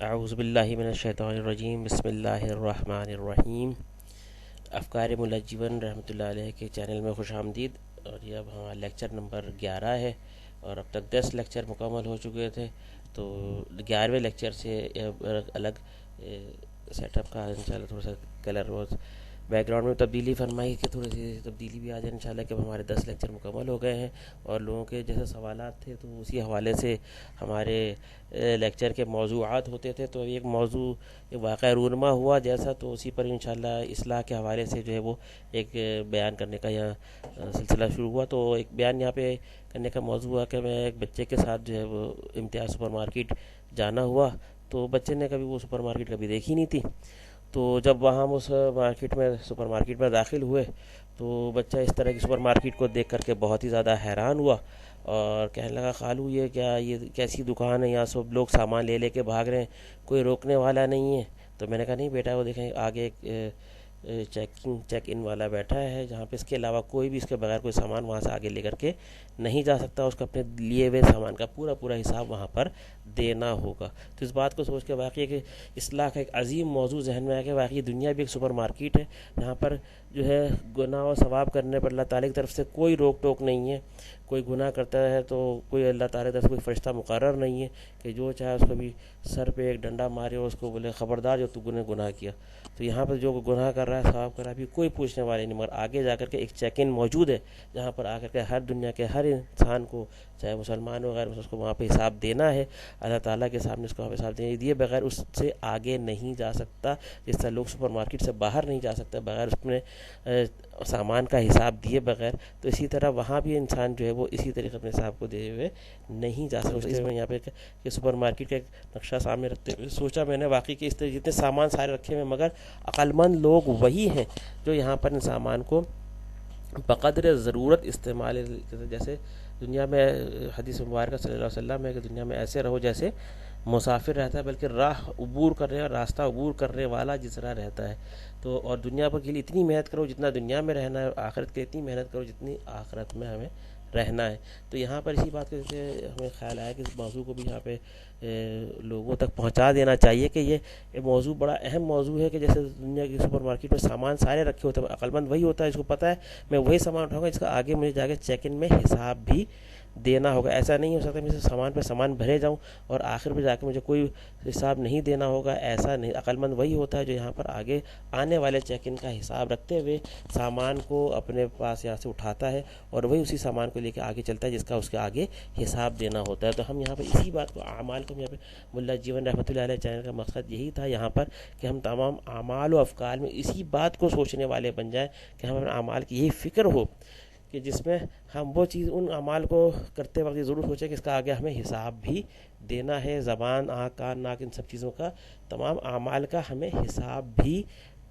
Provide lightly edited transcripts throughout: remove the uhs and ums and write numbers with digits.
اعوذ باللہ من الشیطان الرجیم، بسم اللہ الرحمن الرحیم۔ افکار ملجون رحمۃ اللہ علیہ کے چینل میں خوش آمدید۔ اور یہ اب ہمارا لیکچر نمبر 11 ہے اور اب تک 10 لیکچر مکمل ہو چکے تھے، تو 11ویں لیکچر سے الگ سیٹ اپ کا انشاءاللہ تھوڑا سا کلر اور بیک گراؤنڈ میں تبدیلی فرمائی کہ تھوڑی سی تبدیلی بھی آ جائے انشاءاللہ، کہ ہمارے 10 لیکچر مکمل ہو گئے ہیں اور لوگوں کے جیسے سوالات تھے تو اسی حوالے سے ہمارے لیکچر کے موضوعات ہوتے تھے، تو ایک موضوع ایک واقعہ رونما ہوا جیسا، تو اسی پر انشاءاللہ اصلاح کے حوالے سے جو ہے وہ ایک بیان کرنے کا یہاں سلسلہ شروع ہوا۔ تو ایک بیان یہاں پہ کرنے کا موضوع ہوا کہ میں ایک بچے کے ساتھ جو ہے وہ امتیاز سپر مارکیٹ جانا ہوا، تو بچے نے کبھی وہ سپر مارکیٹ کبھی دیکھی نہیں تھی، تو جب وہاں ہم اس سپر مارکیٹ میں داخل ہوئے تو بچہ اس طرح کی سپر مارکیٹ کو دیکھ کر کے بہت ہی زیادہ حیران ہوا اور کہنے لگا خالو یہ کیا، یہ کیسی دکان ہے، یہاں سب لوگ سامان لے لے کے بھاگ رہے ہیں، کوئی روکنے والا نہیں ہے۔ تو میں نے کہا نہیں بیٹا، وہ دیکھیں آگے ایک چیک ان والا بیٹھا ہے جہاں پہ اس کے علاوہ کوئی بھی اس کے بغیر کوئی سامان وہاں سے آگے لے کر کے نہیں جا سکتا، اس کو اپنے لیے ہوئے سامان کا پورا پورا حساب وہاں پر دینا ہوگا۔ تو اس بات کو سوچ کے واقعی کہ اصلاح کا ایک عظیم موضوع ذہن میں آیا کہ واقعی دنیا بھی ایک سپر مارکیٹ ہے جہاں پر جو ہے گناہ و ثواب کرنے پر اللہ تعالیٰ کی طرف سے کوئی روک ٹوک نہیں ہے۔ کوئی گناہ کرتا ہے تو کوئی اللہ تعالیٰ کی طرف سے کوئی فرشتہ مقرر نہیں ہے کہ جو چاہے اس کو بھی سر پہ ایک ڈنڈا مارے اور اس کو بولے خبردار جو تو گناہ کیا۔ تو یہاں پر جو گناہ کر رہا ہے، ثواب کر رہا ہے، بھی کوئی پوچھنے والے نہیں، مگر آگے جا کر کے ایک چیک ان موجود ہے جہاں پر آ کر کے ہر دنیا کے ہر انسان کو، چاہے مسلمان ہو غیر مسلمان، اس کو وہاں پہ حساب دینا ہے، اللہ تعالیٰ کے سامنے اس کو وہاں پہ حساب دیے بغیر اس سے آگے نہیں جا سکتا۔ جس طرح لوگ سپر مارکیٹ سے باہر نہیں جا سکتا بغیر اس میں سامان کا حساب دیے بغیر، تو اسی طرح وہاں بھی انسان جو ہے وہ اسی طریقے اپنے حساب کو دیے ہوئے نہیں جا سکتا۔ اس میں یہاں پہ کہ سپر مارکیٹ کا ایک نقشہ سامنے رکھتے ہوئے سوچا میں نے واقعی کہ اس طرح جتنے سامان سارے رکھے ہوئے، مگر عقل مند لوگ وہی ہیں جو یہاں پر ان سامان کو بقدر ضرورت استعمال، جیسے دنیا میں حدیث مبارکہ صلی اللہ علیہ وسلم ہے کہ دنیا میں ایسے رہو جیسے مسافر رہتا ہے، بلکہ راہ عبور کرنے اور راستہ عبور کرنے والا جس طرح رہتا ہے۔ تو اور دنیا پر کے لیے اتنی محنت کرو جتنا دنیا میں رہنا ہے، اور آخرت کے لیے اتنی محنت کرو جتنی آخرت میں ہمیں رہنا ہے۔ تو یہاں پر اسی بات کے ہمیں خیال آیا کہ اس موضوع کو بھی یہاں پہ لوگوں تک پہنچا دینا چاہیے کہ یہ موضوع بڑا اہم موضوع ہے، کہ جیسے دنیا کی سپر مارکیٹ میں سامان سارے رکھے ہوتے ہیں، عقل مند وہی ہوتا ہے، اس کو پتہ ہے میں وہی سامان اٹھاؤں گا جس کا آگے مجھے جا کے چیک ان میں حساب بھی دینا ہوگا۔ ایسا نہیں ہو سکتا میں سامان پہ سامان بھرے جاؤں اور آخر میں جا کے مجھے کوئی حساب نہیں دینا ہوگا، ایسا نہیں۔ عقل مند وہی ہوتا ہے جو یہاں پر آگے آنے والے چیک ان کا حساب رکھتے ہوئے سامان کو اپنے پاس یہاں سے اٹھاتا ہے اور وہی اسی سامان کو لے کے آگے چلتا ہے جس کا اس کے آگے حساب دینا ہوتا ہے۔ تو ہم یہاں پر اسی بات کو، اعمال کو، یہاں پہ ملا جیون رحمۃ اللہ علیہ چینل کا مقصد یہی تھا یہاں پر کہ ہم تمام اعمال و افعال میں اسی بات کو سوچنے والے بن جائیں کہ ہم اپنے اعمال کی یہی فکر ہو کہ جس میں ہم وہ چیز ان اعمال کو کرتے وقت یہ ضرور سوچیں کہ اس کا آگے ہمیں حساب بھی دینا ہے، زبان، آنکھ، کان، ناک، ان سب چیزوں کا، تمام اعمال کا ہمیں حساب بھی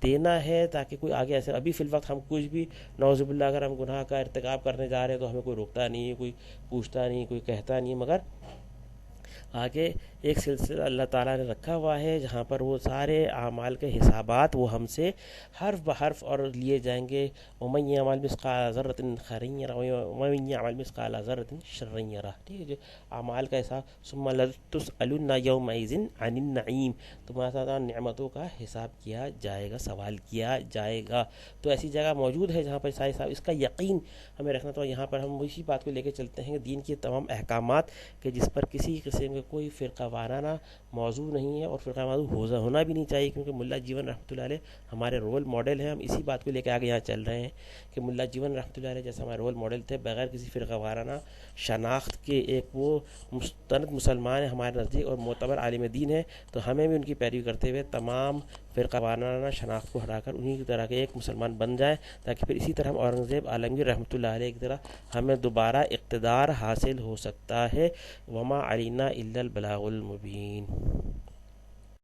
دینا ہے، تاکہ کوئی آگے ایسے ابھی فی الوقت ہم کچھ بھی نعوذ باللہ اگر ہم گناہ کا ارتکاب کرنے جا رہے ہیں تو ہمیں کوئی روکتا نہیں ہے، کوئی پوچھتا نہیں، کوئی کہتا نہیں، مگر آگے ایک سلسلہ اللہ تعالیٰ نے رکھا ہوا ہے جہاں پر وہ سارے اعمال کے حسابات وہ ہم سے حرف بحرف اور لیے جائیں گے۔ وَمَن يَعْمَلْ مِثْقَالَ ذَرَّةٍ خَيْرًا يَرَهُ وَمَن يَعْمَلْ مِثْقَالَ ذَرَّةٍ شَرًّا يَرَهُ۔ ٹھیک ہے جی، اعمال کا حساب، ثُمَّ لَتُسْأَلُنَّ يَوْمَئِذٍ عَنِ النَّعِيمِ، تمہارے ساتھ نعمتوں کا حساب کیا جائے گا، سوال کیا جائے گا۔ تو ایسی جگہ موجود ہے جہاں پر سارے حساب، اس کا یقین ہمیں رکھنا۔ تو یہاں پر ہم اسی بات کو لے کے چلتے ہیں کہ دین کے تمام احکامات کہ جس پر کسی قسم کے کوئی فرقہ وارانہ موضوع نہیں ہے اور فرقہ موضوع ہونا بھی نہیں چاہیے، کیونکہ ملا جیون رحمۃ اللہ علیہ ہمارے رول ماڈل ہیں۔ ہم اسی بات کو لے کے آگے یہاں چل رہے ہیں کہ ملا جیون رحمۃ اللہ علیہ جیسے ہمارے رول ماڈل تھے، بغیر کسی فرقہ وارانہ شناخت کے ایک وہ مستند مسلمان ہیں ہمارے نزدیک اور معتبر عالم دین ہے، تو ہمیں بھی ان کی پیروی کرتے ہوئے تمام فرقہ وارانہ شناخت کو ہٹا کر انہی کی طرح کے ایک مسلمان بن جائیں، تاکہ پھر اسی طرح ہم اورنگزیب عالمگیر رحمۃ اللہ علیہ کی طرح ہمیں دوبارہ اقتدار حاصل ہو سکتا ہے۔ وما علینا الا البلاغ المبین۔